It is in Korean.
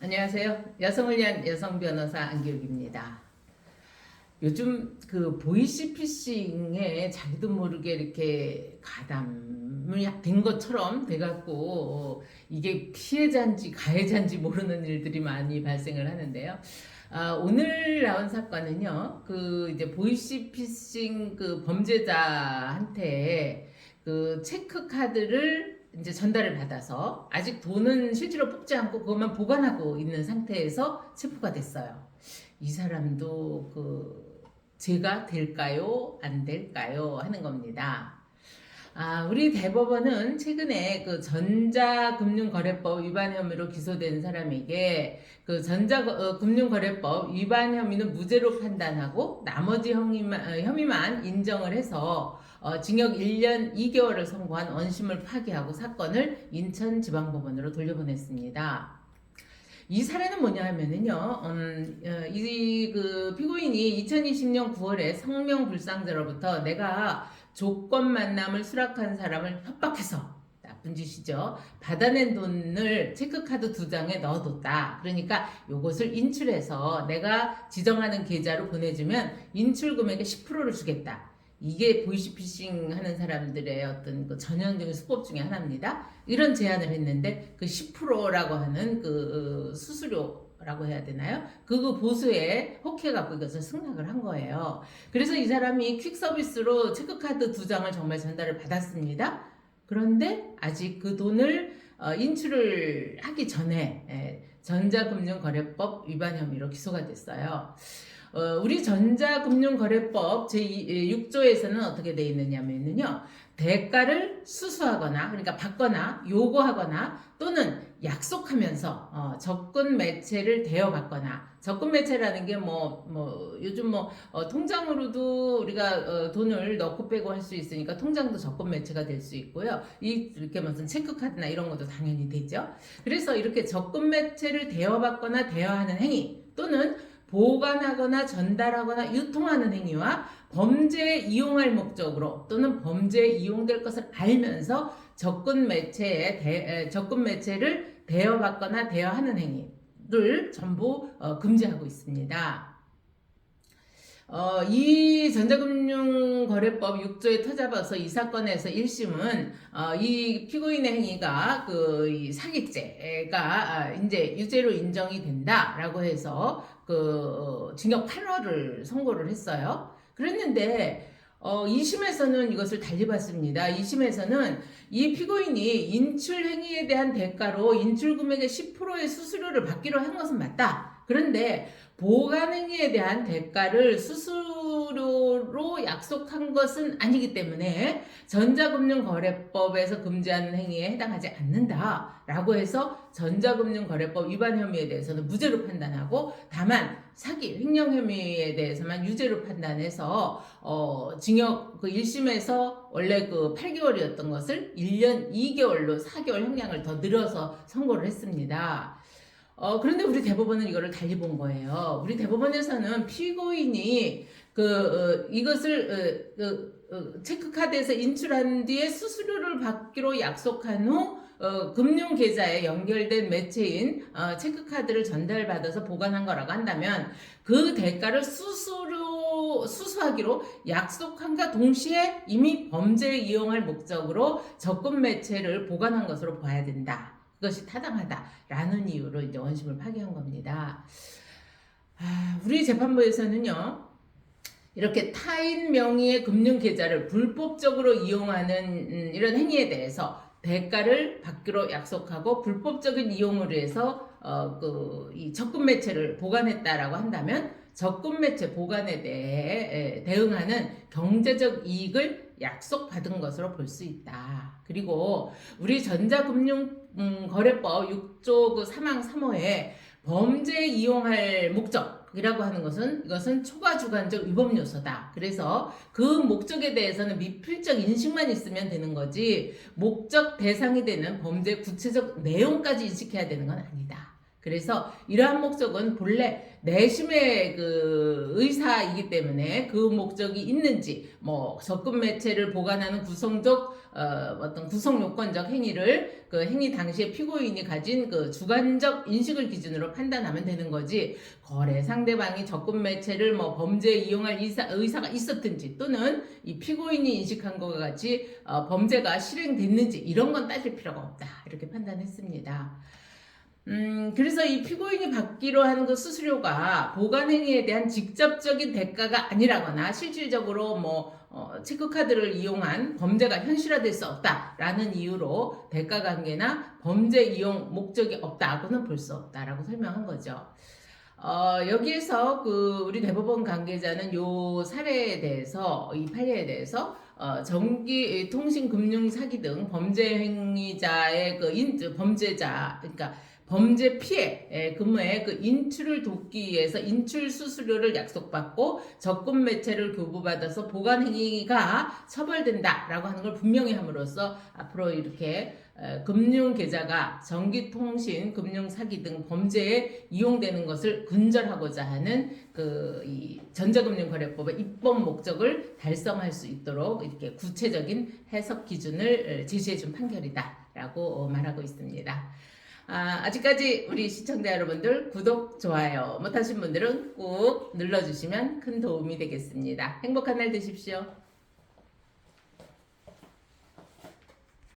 안녕하세요. 여성을 위한 여성 변호사 안기욱입니다. 요즘 그 보이시피싱에 자기도 모르게 이렇게 가담이 된 것처럼 돼갖고 이게 피해자인지 가해자인지 모르는 일들이 많이 발생을 하는데요. 오늘 나온 사건은요, 그 이제 보이시피싱 그 범죄자한테 그 체크 카드를 이제 전달을 받아서 아직 돈은 실제로 뽑지 않고 그것만 보관하고 있는 상태에서 체포가 됐어요. 이 사람도 그 죄가 될까요? 안 될까요? 하는 겁니다. 우리 대법원은 최근에 그 전자금융거래법 위반 혐의로 기소된 사람에게 그 전자금융거래법 위반 혐의는 무죄로 판단하고 나머지 혐의만 인정을 해서 징역 1년 2개월을 선고한 원심을 파기하고 사건을 인천지방법원으로 돌려보냈습니다. 이 사례는 뭐냐 하면은요, 이 그 피고인이 2020년 9월에 성명불상자로부터 내가 조건 만남을 수락한 사람을 협박해서 나쁜 짓이죠. 받아낸 돈을 체크카드 2장에 넣어뒀다. 그러니까 요것을 인출해서 내가 지정하는 계좌로 보내주면 인출 금액의 10%를 주겠다. 이게 보이시피싱 하는 사람들의 어떤 그 전형적인 수법 중에 하나입니다. 이런 제안을 했는데 그 10%라고 하는 그 수수료라고 해야 되나요? 그거 보수에 혹해갖고 이것을 승낙을 한 거예요. 그래서 이 사람이 퀵 서비스로 체크카드 2장을 정말 전달을 받았습니다. 그런데 아직 그 돈을 인출을 하기 전에 전자금융거래법 위반 혐의로 기소가 됐어요. 우리 전자금융거래법 제6조에서는 어떻게 되어 있느냐면요. 대가를 수수하거나 그러니까 받거나 요구하거나 또는 약속하면서 접근 매체를 대여받거나 접근 매체라는 게 요즘 통장으로도 우리가 돈을 넣고 빼고 할 수 있으니까 통장도 접근 매체가 될 수 있고요. 이렇게 무슨 체크카드나 이런 것도 당연히 되죠. 그래서 이렇게 접근 매체를 대여받거나 대여하는 행위 또는 보관하거나 전달하거나 유통하는 행위와 범죄에 이용할 목적으로 또는 범죄에 이용될 것을 알면서 접근 매체를 대여받거나 대여하는 행위를 전부 금지하고 있습니다. 이 전자금융거래법 6조에 터잡아서 이 사건에서 1심은 이 피고인의 행위가 이 사기죄가 이제 유죄로 인정이 된다라고 해서 징역 8월을 선고를 했어요. 그랬는데 2심에서는 이것을 달리 봤습니다. 2심에서는 이 피고인이 인출 행위에 대한 대가로 인출 금액의 10%의 수수료를 받기로 한 것은 맞다. 그런데 보관 행위에 대한 대가를 수수료로 약속한 것은 아니기 때문에 전자금융거래법에서 금지하는 행위에 해당하지 않는다라고 해서 전자금융거래법 위반 혐의에 대해서는 무죄로 판단하고 다만 사기, 횡령 혐의에 대해서만 유죄로 판단해서 징역 1심에서 원래 8개월이었던 것을 1년 2개월로 4개월 형량을 더 늘어서 선고를 했습니다. 그런데 우리 대법원은 이거를 달리 본 거예요. 우리 대법원에서는 피고인이 이것을 체크카드에서 인출한 뒤에 수수료를 받기로 약속한 후 금융계좌에 연결된 매체인 체크카드를 전달받아서 보관한 거라고 한다면 그 대가를 수수하기로 약속한과 동시에 이미 범죄에 이용할 목적으로 접근 매체를 보관한 것으로 봐야 된다. 그것이 타당하다라는 이유로 이제 원심을 파기한 겁니다. 우리 재판부에서는요, 이렇게 타인 명의의 금융계좌를 불법적으로 이용하는 이런 행위에 대해서 대가를 받기로 약속하고 불법적인 이용을 위해서 이 접근 매체를 보관했다라고 한다면 접근 매체 보관에 대해 대응하는 경제적 이익을 약속받은 것으로 볼 수 있다. 그리고 우리 전자금융거래법 6조 사망 3호에 범죄에 이용할 목적이라고 하는 것은 이것은 초과주관적 위법 요소다. 그래서 그 목적에 대해서는 미필적 인식만 있으면 되는 거지 목적 대상이 되는 범죄 구체적 내용까지 인식해야 되는 건 아니다. 그래서 이러한 목적은 본래 내심의 그 의사이기 때문에 그 목적이 있는지 뭐 적금 매체를 보관하는 구성적 어떤 구성 요건적 행위를 그 행위 당시에 피고인이 가진 그 주관적 인식을 기준으로 판단하면 되는 거지, 거래 상대방이 적금 매체를 뭐 범죄에 이용할 의사가 있었든지 또는 이 피고인이 인식한 것과 같이 범죄가 실행됐는지 이런 건 따질 필요가 없다, 이렇게 판단했습니다. 그래서 이 피고인이 받기로 하는 그 수수료가 보관행위에 대한 직접적인 대가가 아니라거나 실질적으로 뭐 체크카드를 이용한 범죄가 현실화될 수 없다라는 이유로 대가 관계나 범죄 이용 목적이 없다고는 볼 수 없다라고 설명한 거죠. 여기에서 그 우리 대법원 관계자는 요 사례에 대해서, 이 판례에 대해서 전기, 통신, 금융, 사기 등 범죄 행위자의 범죄자, 그러니까 범죄 피해 근무에 그 인출을 돕기 위해서 인출 수수료를 약속받고 적금 매체를 교부받아서 보관 행위가 처벌된다라고 하는 걸 분명히 함으로써 앞으로 이렇게 금융 계좌가 전기통신, 금융 사기 등 범죄에 이용되는 것을 근절하고자 하는 이 전자금융거래법의 입법 목적을 달성할 수 있도록 이렇게 구체적인 해석 기준을 제시해준 판결이다라고 말하고 있습니다. 아직까지 우리 시청자 여러분들 구독, 좋아요 못하신 분들은 꼭 눌러주시면 큰 도움이 되겠습니다. 행복한 날 되십시오.